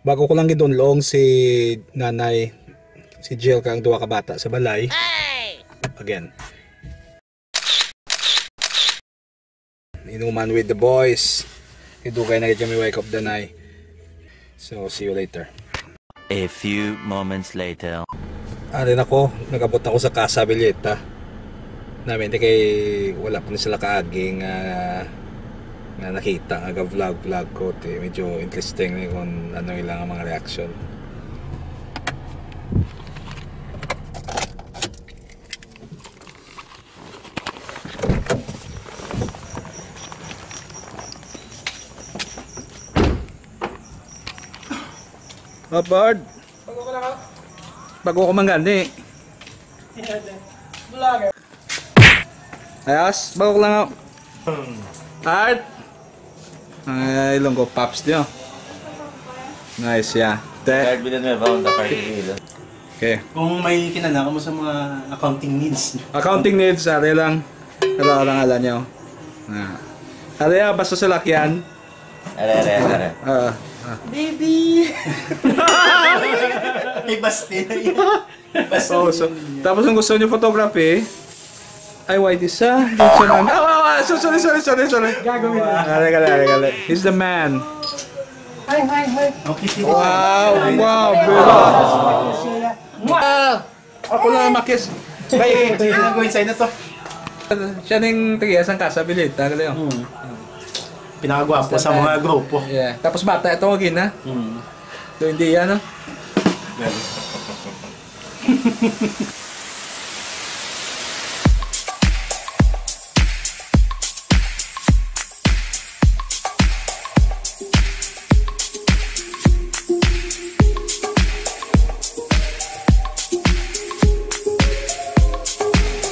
Bago ko lang gidunlong si nanay, si Jill kang duwa ka bata sa balay. Again. Inuman with the boys. Idugay na kami wake up the night. So see you later. A few moments later. Arin ako, nagabot ako sa Casa Villeta. Namin kay wala pa ni sila kaaging nga nakita nga vlog ko medyo interesting ni kung ano ilang ang mga reaction. Bard. Bago ko manggani. Vlogger. Ayos, bago ko lang ako. Art. Ay, ilong ko pops niyo. Nice, yeah. Card bilan mo about the card nila. Okay. Kung may kinanaka mo sa mga accounting needs. Accounting needs, ari lang. Ano lang alam niyo. Ari basta sa lakyan. Are. Baby! May basti na yun. Oh, so, tapos kung gusto niyo photography, ay white isa. Sorry. Gagawin na. Kali. He's the man. Hi. Okay, sige. Wow, ako lang makis. Ay, gagawin sa'yo na to. Siya ning tagias ang Casa Villeta, kali yun. Pinakagwapo sa mga grupo. Yeah. Tapos bata ito agin ha. So hindi yan no.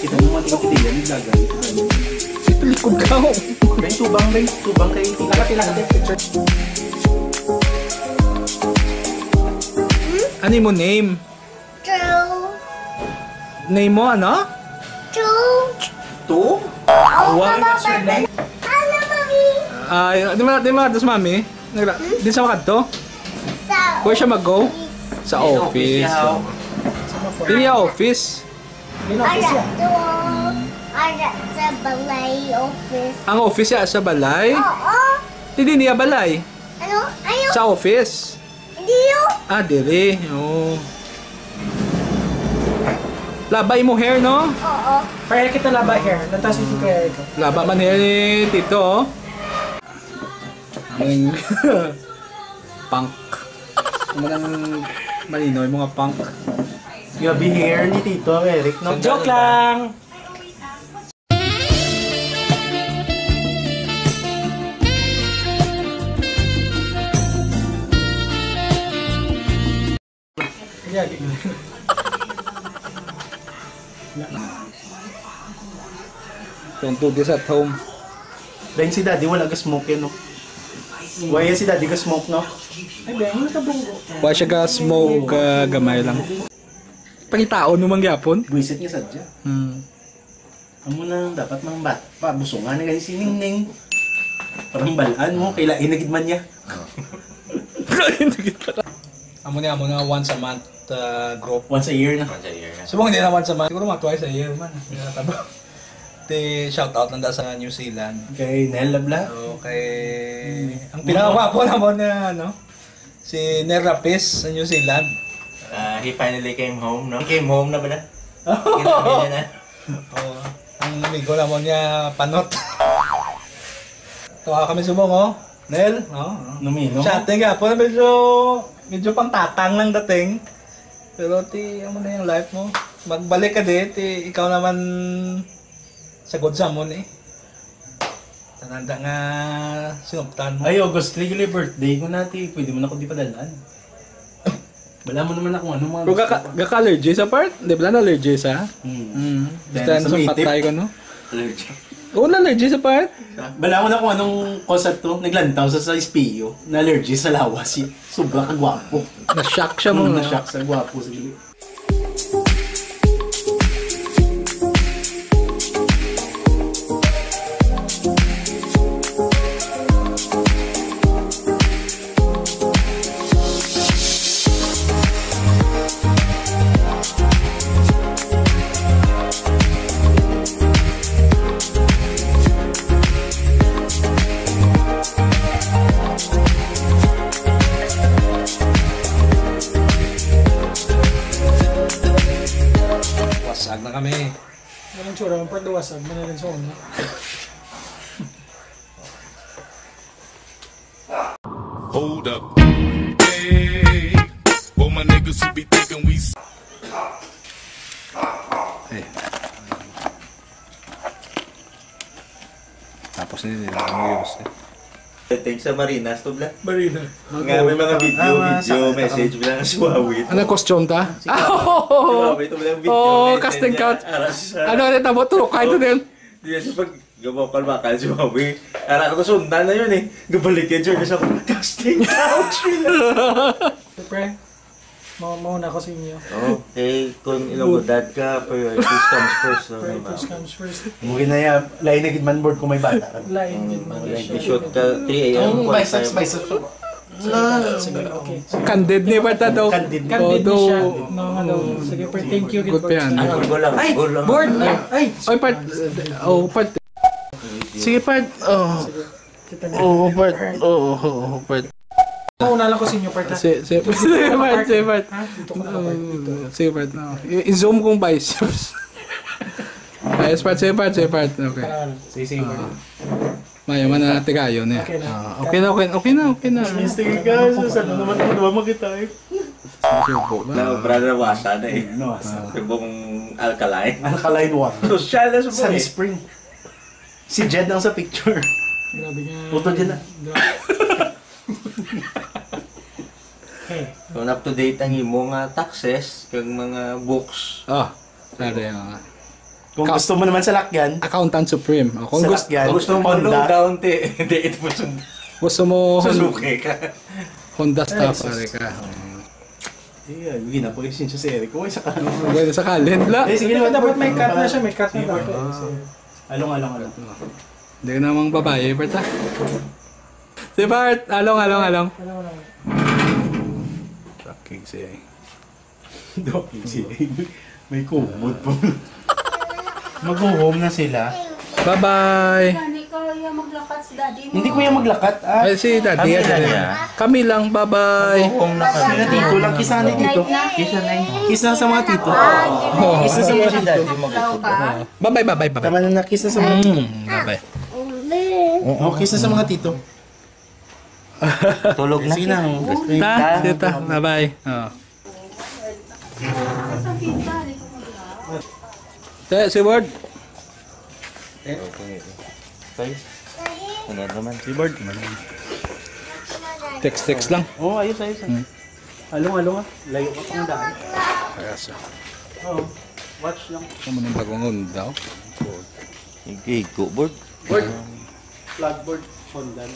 Kita mo mga tiga-tiga ni Lagan. Ito likod ka ho. Tubang kay tila ka picture. Ano mo name? Two. Name mo ano? Two? What? What's your name? Ano, mami? Di ba, mami? Di sa makadto? Sa Where siya mag-go? Sa office. Di niya office. Ara sa balay office. Ang office siya sa balay? Oo. Hindi niya balay. Ano? Ayaw. Sa office. Hindi yun. Dili. Oh. Labay mo hair, no? Oo. Kaya kita laba hair. Natas ito kaya ito. Laba man hair ni Tito, oh. Ang punk. Ang mga malino yung mga punk. Gabi hair ni Tito Eric, no? Joke lang! Don't do this at home. Dahil si Daddy wala ka smoke yan, no? Why si Daddy ka smoke, no? Ay, dahil mo sa bunggo. Why siya ka smoke gamay lang. Pangitaon mo mangyapon? Buisit niya sadya. Amo na dapat mang bat. Pabusungan na kasi si Ningning. Parang balaan mo, kailain na gidman niya. Amo na once a month group. Once a year na. Subong hindi na once a month. Siguro mga twice a year man. Te shout out nanda sa New Zealand. Kay Nel Labla. Okay. Ang pinakagwapo naman na ano, si Nel Rapis sa New Zealand. He finally came home, no? He came home na ba na? na. Oh, ang amigo naman niya Panot. Tuwa kami subong oh. Nel, Numino. Chatting ka po medyo pang tatang lang dating. Pero ano na yung life mo. Magbalik ka din, ikaw naman sagod sa mo eh. Tananda nga sinuptan mo. Ay, August 3 yung birthday ko natin. Pwede mo na ako di padalaan. Wala mo naman ako ano mga Pero gaka-allergy sa part? Di ba na allergy sa? Basta Dahil sa sa may patay ko no? Allergy. Oo, na-allergy sa part? Wala mo na kung anong cause to. Naglantaw sa SPO. Na allergy sa lawas. Sobrang kagwapo. Na-shock siya mo. Na-shock sa gwapo. Sige. kami. Ganun tsura, ang parduwasag, manalang sa una. Hold up. Hey, for my niggas who be thinking we Tapos nila nila Thanks sa Marinas to bla. Marina. Nga may mga video, message bilang suwawit. Ano costume ta? Suwawit to bilang video. Oh, message casting niya. couch. Aras. Ano ulit ang butro? Kahit ito din. Diyan sa pag gabakal bakal suwawit. Ara ko sundan na yun eh. Gabalik yan siya sa casting couch. Siyempre, mauna ko sa inyo. Oh, eh kung ilonggodad ka, priorities comes first. So, First comes first. Mungkin na yan, lain na gid man board kung may bata. Lain din man. i-shoot ka 3 a.m. Ang biceps. Sige, okay. Candid ni Barta daw. Candid. Candid ni siya. No, ano. Sige, per thank you. Good pa yan. Ang goal lang. Ay, goal lang. board! Ay! Oy, part. Oh, part. Sige, part. Oh. Kita na. Oh, part. Oh, part. Mauna lang ko sa inyo, part. ha? Sige, part. Sige, part. Ha? Dito ka na, part. Dito. Sige, part. I-zoom kong biceps. Ayos, part. Sige, part. Okay. Kailangan. Sige, part. Maya man na natin kayo niya. Okay na. Okay na. Sige ka, saan naman ako naman makita eh. Na brother wasa na eh. No, Ibong alkaline. Alkaline water. Social na sa Sunny Spring. Si Jed ang sa picture. Grabe nga. Puto dyan na. Hey, Kung up to date ang imong taxes kag mga books. Oh, sorry. Kung gusto mo naman sa lakyan, Accountant Supreme. Oh, kung sa gusto, lakyan, Gusto mo Honda. low down te, date mo sund. gusto mo Susuki ka. Honda stuff, pare ka. Yeah, ginapoisin siya si Eric. Uy, sa kanon. Pwede sa kalend la. Sige, dapat may cut na siya. May cut na dapat. Along. Hindi ka namang babae, Bart ha? Si Bart, along. Fucking say. Doking sila. May kumot po. Mag-home na sila. Bye-bye. Hindi ko yung maglakad si daddy mo. Hindi ko yung maglakat. Ay, si Daddy. Kami lang niya. Kami lang, bye-bye. Home na kami. Sila tito lang, kisa na dito. Kisa na yun. Kiss na sa mga tito. Oh. Kiss na sa mga tito. Bye-bye. Tama na kiss na sa mga tito. Bye-bye. Oh, kiss na sa mga tito. Tulog na. Sige na. Tita, bye-bye. Oh. Si Ward. Okay. Ano naman? Si Ward. Text lang. Oh, ayos. Along. Layo ka pang daan. Ayos. Oh, watch lang. Ano nang bagong Honda? Okay, go board. Flagboard, Honda.